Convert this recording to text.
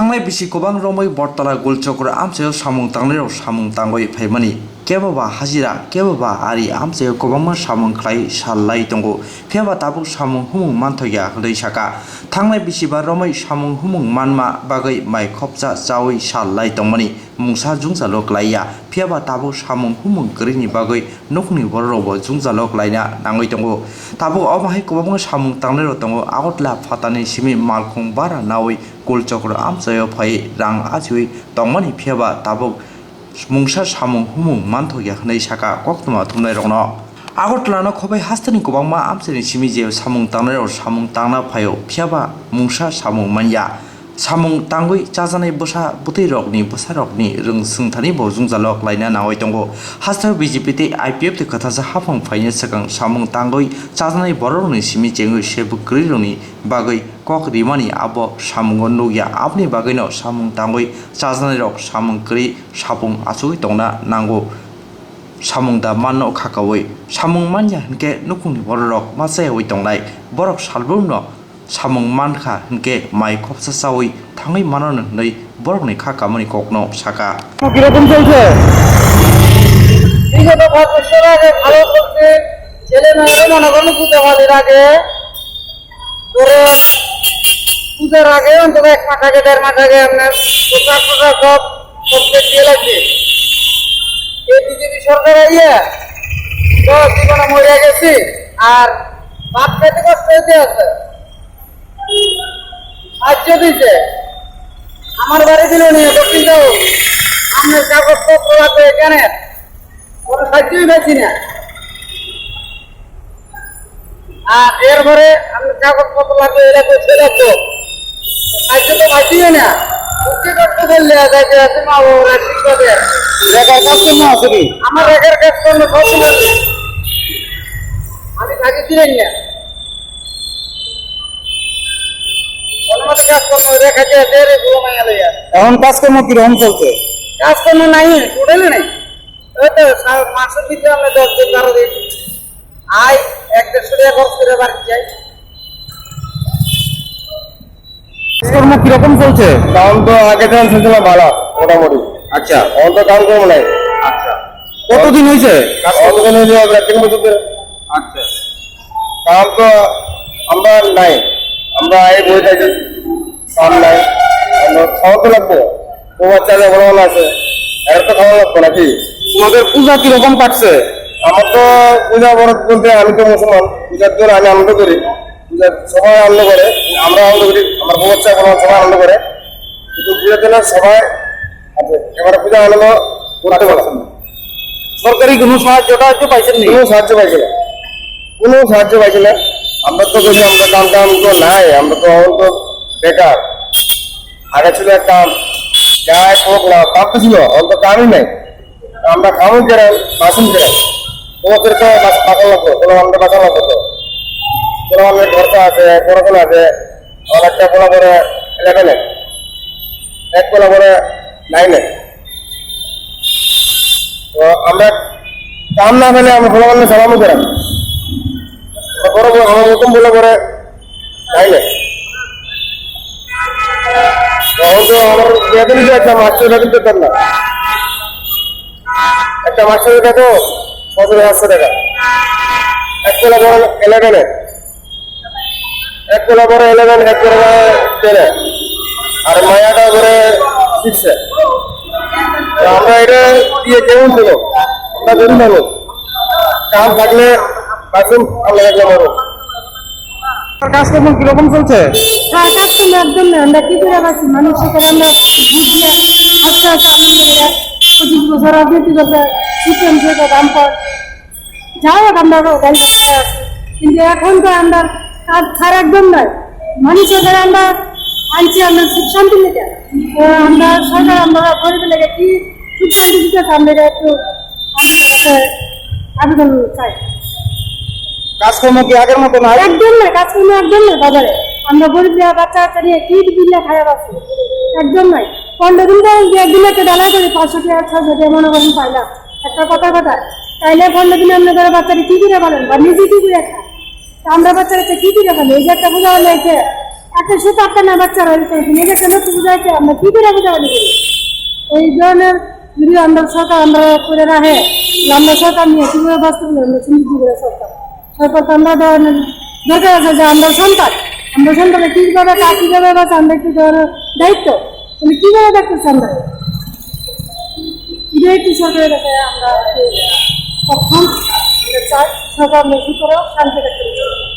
थांनाय बिसि गोबां रमै बरतला गुलचक्र आमसायाव सामुं तांनायाव सामुं तांगय फाइमानि केबाबा हाजिरा केबाबा आरि आमसायाव गोबांमा सामुं ख्लाय साललाय दंगो फेबा ताबुक सामुं हुमुं मानथया हदै साका थांनाय बिसिबा रमै सामुं हुमुं मानमा बागै माइ खबजा जावै साललाय दंमानि मुंसा जुंजालक लाइया फेबा ताबुक सामुं हुमुं गैरिनि बागै नखनि बररबो जुंजालक लाइना नाङै दंगो ताबुक अबाहाय गोबांमा सामुं तांनायाव दंगो आगतला फातानि सिमि मालखं बारा नावै गुलचक्र आमसायाव फाइ रां आजिवै दंमानि फेबा ताबुक मुंसा सामुं हुमुं मानथया हनै साका कक्तमा थुमनाय रंन आगरतलानो खबाइ हास्तानि गोबांमा आमसानि सिमि जे सामुं तांनायाव सामुं तांना फायो फेबा मुंसा सामुं मानिया सामुं तांगै चाजानाय बसा बुतै रकनि रों सोंथानि बो जुंजालक लाइना नावै दंगो हास्तायाव बिजेपि आइपिएफ ते खोथासा हाफां फाइनो सिगां सामुं तांगै चाजानाय बररनि सिमि जेङै सेबु गैरनि बागै कक रिमानि आबो सामुं नुया आपनि बागैनो सामुं तांगै चाजानाय रक सामुं गै सापुं आसुगै दंना नांगौ सामुं दा माननो खाकावै सामुं मानिया हनके नुकुंनि बररक मासायावै दंनाय बरक सालबुमनो सामुं मानखा हनके माइ खबसा सावै थाङै माननो नै बरकनि खाकामनि ककनो साका কিরকম চলছে? বিগত 5 বছর আগে ভালো করছে ছেলে মেয়েরা মনে করেন পূজা বাড়ির আগে ধরে পূজার আগে অন্তত 1 মাস আগে 1.5 মাস আগে আপনার পোশাক সব কমপ্লিট দিয়ে লাগছে এই বিজেপি সরকার আইয়া তো জীবনে মরে গেছি আর ভাত খেতে কষ্ট হইতে আছে সাহায্য দিতে আমার বাড়ি দিল নিয়ে কিন্তু আপনার কাগজপত্র আছে এখানে কোনো সাহায্যই পাচ্ছি না আর এরপরে আপনার কাগজপত্র লাগবে এরা করছে লাগতো সাহায্য তো পাচ্ছিও না চুক্তি করতে বললে যাইতে আছে মা ওরা শিক্ষা দেয় রেখার কাজ করলে আছে কি আমার রেখার কাজ করলে পছন্দ নেই আমি থাকি ছিলেন না এখন কাজকর্ম কিরকম চলছে কাজকর্ম নাই টোটালি নাই ওই তো মাসের ভিতরে আমরা 10 দিন 12 দিন আয় 1-1.5 টাকা খরচ করে বাড়ি যাই কাজকর্ম কিরকম চলছে কাম তো আগে যখন চলছিল ভালো মোটামুটি আচ্ছা এখন তো কাম কম নাই আচ্ছা কতদিন হয়েছে কতদিন হয়েছে 3 বছর ধরে আচ্ছা কাম তো আমরা নাই আমরা এই বই থাকি কাম নাই খাওয়া তো লাগবে তোমার চালে ভালো ভালো আছে এর তো খাওয়া লাগবে নাকি তোমাদের পূজা কিরকম কাটছে আমার তো পূজা বরত বলতে আমি তো মুসলমান পূজার জন্য আমি আনন্দ করি পূজার সবাই আনন্দ করে আমরা আনন্দ করি আমার বউচ্চা কোনো সবাই আনন্দ করে কিন্তু পূজার জন্য সবাই আছে এবারে পূজা আনন্দ করতে পারছেন না সরকারি কোনো সাহায্যটা পাইছেন নি কোনো সাহায্য পাইছি না কোনো সাহায্য পাইছি না আমরা তো যদি আমরা কাম টাম তো নাই আমরা তো এখন তো বেকার আগে ছিল একটা যাই হোক না কাম তো ছিল এখন তো কামই নাই আমরা খাবো কেন বাসন কেন তোমাদের তো বাঁচা লাগতো কোনো আমরা বাঁচা লাগতো তো কোনো আমাদের খরচা আছে পড়াশোনা আছে আমার একটা বলা পরে 11 এক বলা পরে 9 তো আমরা কাম না পেলে আমরা ভালো ভালো সালামও করাম বড় বড় আমার মতন বলে পরে 9 তখন তো আমার বেতন যে একটা মাস্টার বেতন পেতাম না একটা মাস্টারের বেতন 7,500 টাকা এক বেলা বড় 11 এক বেলা বড় 11 এক বেলা 10 আর মায়াটা করে 6 আমরা এটা দিয়ে কেমন ছিল আমরা গরিব মানুষ কাম থাকলে বাথরুম আমরা লাগলে মারো কাজকর্ম কিরকম চলছে হ্যাঁ কাজকর্ম একদম না আমরা কি করে পাচ্ছি মানুষ সেখানে আমরা বুঝলে আস্তে আস্তে আনন্দ করে 25 বছর রাজনীতি করছে সিপিএম থেকে দাম পায় যাই হোক আমরা গাড়ি আছি কিন্তু এখন তো আমরা কাজ ছাড়া একদম নাই মানুষের দ্বারা আমরা আনছি আমরা সুখ শান্তি লেগে আমরা সরকার আমরা গরিব লেগে কি সুখ শান্তি দিতে আমরা একটু আবেদন চাই কাজকর্ম কি আগের মতো নাই একদম না কাজকর্ম একদম না বাজারে আমরা গরিব বাচ্চা বাচ্চা নিয়ে কি বিল্লা খারাপ আছে একদম নাই 15 দিন একদিন একটা ডালাই করে 500 টাকা 600 টাকা মনে করেন পাইলাম একটা কথা তাইলে 15 দিন আমরা ধরে বাচ্চারা কি করে বলেন বা নিজে কি করে খায় আমরা বাচ্চারা কি করে বলেন এই যে একটা বোঝা হয়েছে একটা সুতো একটা না বাচ্চারা নিজে কেন বুঝাইছে আমরা কি করে বুঝাবো এই ধরনের যদি আমরা সরকার আমরা করে রাখে আমরা সরকার নিয়ে কীভাবে বাস্তব আমরা চিন্তিত করে সরকার সরকার তো আমরা দরকার আছে যে আমরা সন্তানে কীভাবে কীভাবে বাঁচা আমরা একটু দায়িত্ব মানে কীভাবে দেখতেছি আমরা এটাই একটু সরকারের কাছে আমরা তখন চাই সরকার আমরা কি করে শান্তি রাখতে